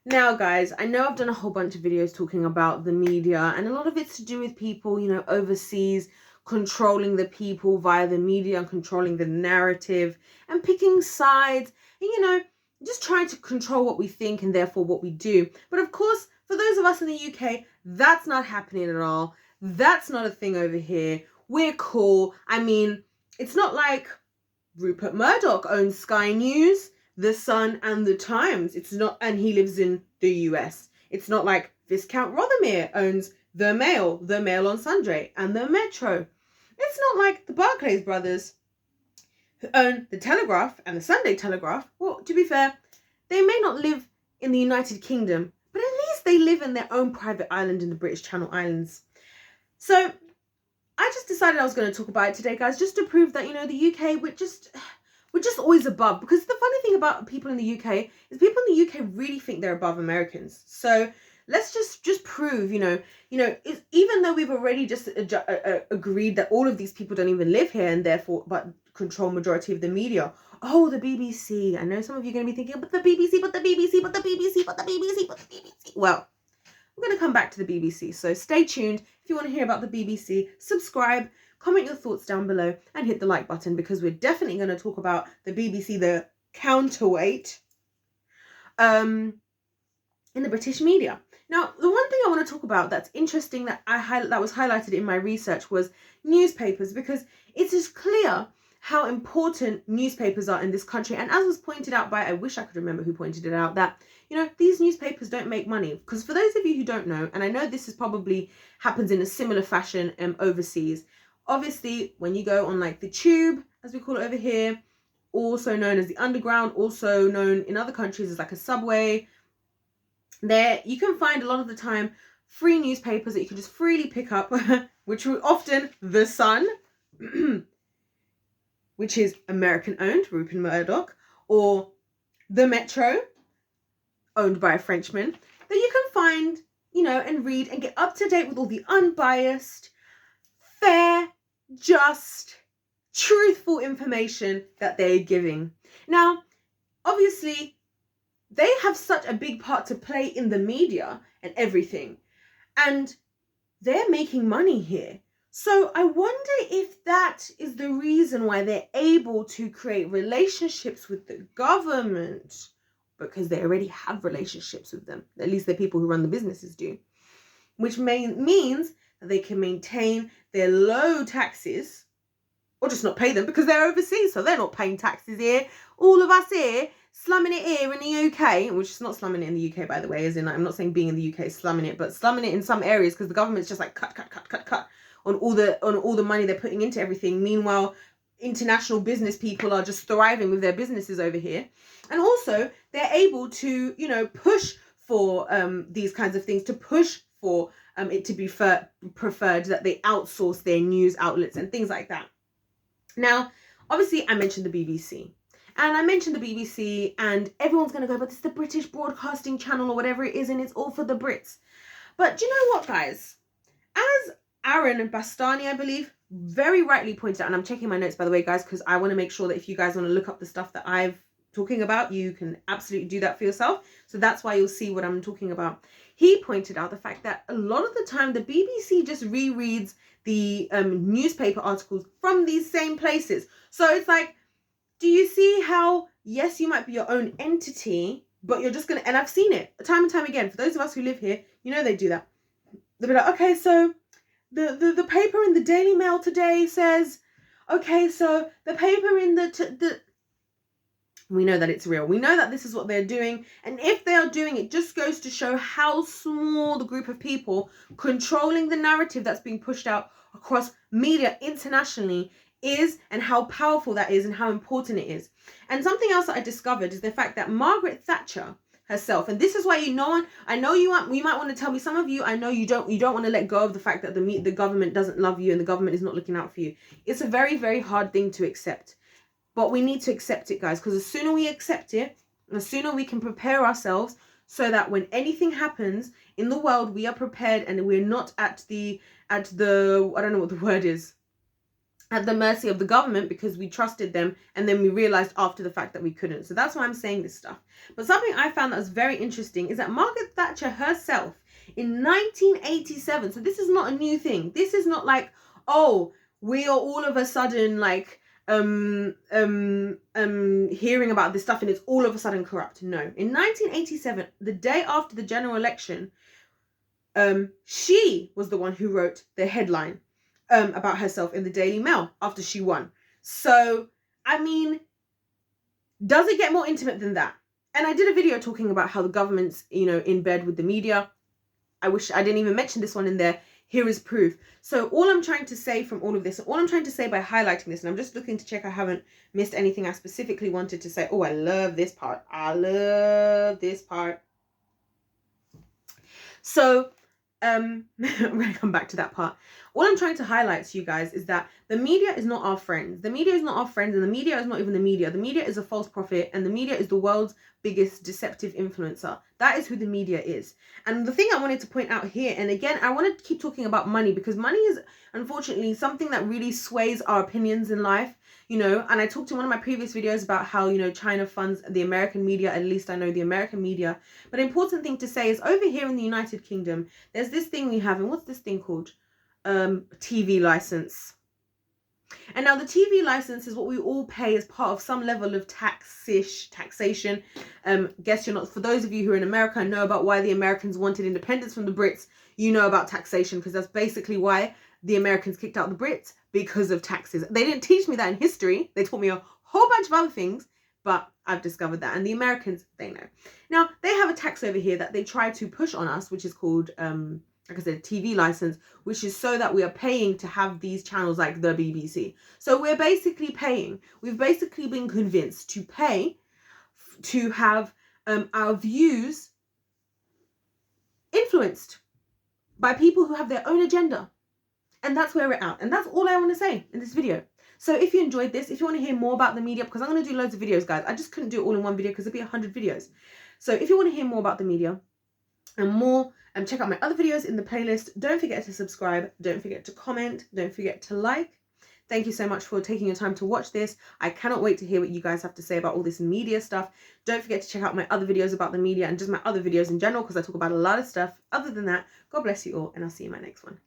Now, guys, I know I've done a whole bunch of videos talking about the media, and a lot of it's to do with people, overseas controlling the people via the media and controlling the narrative and picking sides and, just trying to control what we think and therefore what we do. But of course, for those of us in the UK, that's not happening at all. That's not a thing over here. We're cool. I mean, it's not like Rupert Murdoch owns Sky News, The Sun, and The Times. It's not, and he lives in the US. It's not like Viscount Rothermere owns The Mail on Sunday, and The Metro. It's not like the Barclays brothers who own The Telegraph and The Sunday Telegraph. Well, to be fair, they may not live in the United Kingdom, but at least they live in their own private island in the British Channel Islands. So I just decided I was going to talk about it today, guys, just to prove that, the UK, we're just always above. Because the funny thing about people in the UK is people in the UK really think they're above Americans. So let's just prove, even though we've already just agreed that all of these people don't even live here and therefore but control majority of the media. Oh, the BBC. I know some of you are going to be thinking, but the BBC, but the BBC, but the BBC, but the BBC, but the BBC. Well, we're going to come back to the BBC, so stay tuned. If you want to hear about the BBC, subscribe, comment your thoughts down below, and hit the like button, because we're definitely going to talk about the BBC, the counterweight, in the British media. Now, the one thing I want to talk about that's interesting that that was highlighted in my research was newspapers, because it is clear how important newspapers are in this country. And as was pointed out by, I wish I could remember who pointed it out, that, these newspapers don't make money. Because for those of you who don't know, and I know this is probably happens in a similar fashion overseas, obviously when you go on like the tube, as we call it over here, also known as the underground, also known in other countries as like a subway, there you can find a lot of the time free newspapers that you can just freely pick up, which are often The Sun, which is American owned, Rupert Murdoch, or The Metro, owned by a Frenchman, that you can find, and read and get up to date with all the unbiased, fair, just, truthful information that they're giving. Now, obviously, they have such a big part to play in the media and everything, and they're making money here. So I wonder if that is the reason why they're able to create relationships with the government, because they already have relationships with them. At least the people who run the businesses do, which means that they can maintain their low taxes or just not pay them because they're overseas. So they're not paying taxes here. All of us here slumming it here in the UK, which is not slumming it in the UK, by the way, as in, I'm not saying being in the UK is slumming it, but slumming it in some areas because the government's just like cut on all the money they're putting into everything. Meanwhile, international business people are just thriving with their businesses over here. And also they're able to, push for these kinds of things, to push for it to be preferred that they outsource their news outlets and things like that. Now, obviously, I mentioned the BBC. And I mentioned the BBC, and everyone's going to go, but it's the British Broadcasting Channel or whatever it is, and it's all for the Brits. But do you know what, guys? As Aaron Bastani, I believe, very rightly pointed out, and I'm checking my notes, by the way, guys, because I want to make sure that if you guys want to look up the stuff that I've talking about, you can absolutely do that for yourself. So that's why you'll see what I'm talking about. He pointed out the fact that a lot of the time the BBC just rereads the newspaper articles from these same places. So it's like, do you see how, yes, you might be your own entity, but you're just going to, and I've seen it time and time again, for those of us who live here, they do that. They'll be like, okay, so the paper in the Daily Mail today says, okay, so the paper in the we know that it's real. We know that this is what they're doing. And if they are doing it, just goes to show how small the group of people controlling the narrative that's being pushed out across media internationally is, and how powerful that is and how important it is. And something else that I discovered is the fact that Margaret Thatcher herself, and this is why I know you might want to tell me, some of you, I know you don't want to let go of the fact that the government doesn't love you and the government is not looking out for you. It's a very, very hard thing to accept. But we need to accept it, guys, because the sooner we accept it, the sooner we can prepare ourselves so that when anything happens in the world, we are prepared and we're not at the I don't know what the word is, at the mercy of the government because we trusted them, and then we realized after the fact that we couldn't. So that's why I'm saying this stuff. But something I found that was very interesting is that Margaret Thatcher herself in 1987, so this is not a new thing. This is not like, oh, we are all of a sudden like hearing about this stuff and it's all of a sudden corrupt. No. In 1987, the day after the general election, she was the one who wrote the headline about herself in the Daily Mail after she won. So, I mean, does it get more intimate than that? And I did a video talking about how the government's, you know, in bed with the media. I wish I didn't even mention this one in there. Here is proof. So all I'm trying to say from all of this, all I'm trying to say by highlighting this, and I'm just looking to check I haven't missed anything I specifically wanted to say. Oh, I love this part. I love this part. So, we're going to come back to that part. All I'm trying to highlight to you guys is that the media is not our friends. The media is not our friends, and the media is not even the media. The media is a false prophet, and the media is the world's biggest deceptive influencer. That is who the media is. And the thing I wanted to point out here, and again, I want to keep talking about money, because money is unfortunately something that really sways our opinions in life, you know. And I talked in one of my previous videos about how, you know, China funds the American media. At least I know the American media. But an important thing to say is over here in the United Kingdom, there's this thing we have, and what's this thing called? TV license. And now the TV license is what we all pay as part of some level of taxation. Guess you're not, for those of you who are in America and know about why the Americans wanted independence from the Brits, you know about taxation, because that's basically why the Americans kicked out the Brits, because of taxes. They didn't teach me that in history. They taught me a whole bunch of other things, but I've discovered that. And the Americans, they know. Now, they have a tax over here that they try to push on us, which is called, like I said, TV license, which is so that we are paying to have these channels like the BBC. So we're basically paying. We've basically been convinced to pay to have our views influenced by people who have their own agenda. And that's where we're at. And that's all I want to say in this video. So if you enjoyed this, if you want to hear more about the media, because I'm going to do loads of videos, guys. I just couldn't do it all in one video because it'd be 100 videos. So if you want to hear more about the media and more, check out my other videos in the playlist. Don't forget to subscribe. Don't forget to comment. Don't forget to like. Thank you so much for taking your time to watch this. I cannot wait to hear what you guys have to say about all this media stuff. Don't forget to check out my other videos about the media and just my other videos in general, because I talk about a lot of stuff. Other than that, God bless you all, and I'll see you in my next one.